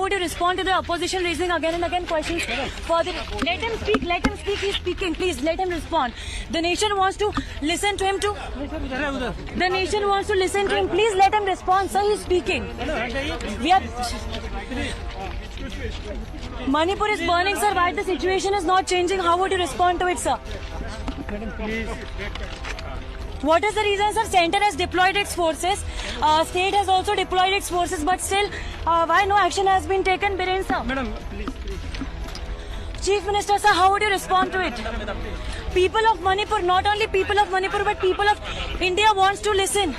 would you respond to the opposition raising again and again questions for the... Let him speak, he's speaking, please, let him respond. The nation wants to listen to him too. The nation wants to listen to him, please let him respond, sir, he's speaking. We are... Manipur is burning, sir, why the situation is not changing, how would you respond to it, sir? What is the reason, sir? Center has deployed its forces, state has also deployed its forces, but still, why no action has been taken, Biren sir? Madam, please. Chief Minister, sir, how would you respond to it? People of Manipur, not only people of Manipur, but people of India wants to listen.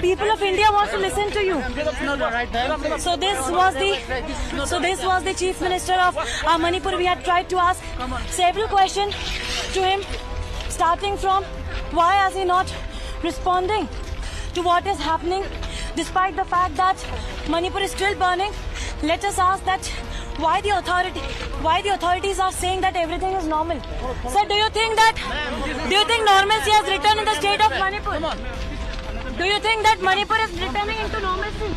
People of India wants to listen to you. So this was the Chief Minister of Manipur. We had tried to ask several questions to him, starting from why is he not responding to what is happening, despite the fact that Manipur is still burning. Let us ask that why the authorities are saying that everything is normal. Sir, do you think normalcy has returned in the state of Manipur? Do you think that Manipur is returning into normalcy?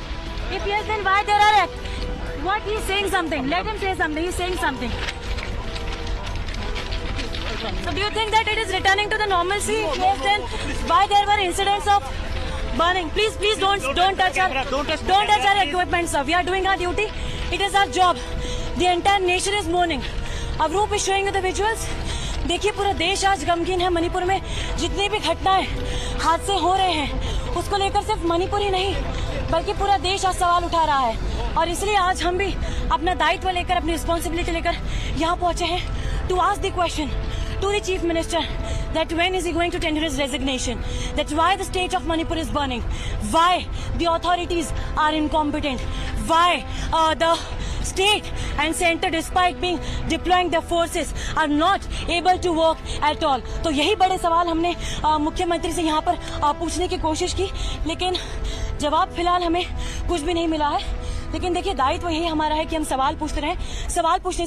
If yes, then why there are acts? What, he's saying something. Let him say something. He's saying something. So do you think that it is returning to the normalcy? Yes, then why there were incidents of burning? Please don't touch our equipment, sir. We are doing our duty. It is our job. The entire nation is mourning. Avroop is showing you the visuals. देखिए पूरा देश आज गमगीन है. मणिपुर में जितनी भी घटनाएं, हादसे हो रहे हैं, उसको लेकर सिर्फ मणिपुर ही नहीं बल्कि पूरा देश आज सवाल उठा रहा है. और इसलिए आज हम भी अपना दायित्व लेकर, अपनी रिस्पॉन्सिबिलिटी लेकर यहाँ पहुंचे हैं to ask the question to the Chief Minister that when is he going to tender his resignation, that why the state of Manipur is burning, why the authorities are incompetent, why the state and center despite being deploying their forces are not able to work at all. तो यही बड़े सवाल हमने मुख्यमंत्री से यहाँ पर पूछने की कोशिश की, लेकिन जवाब फिलहाल हमें कुछ भी नहीं मिला है. लेकिन देखिए दायित्व यही हमारा है कि हम सवाल पूछते रहें. सवाल पूछने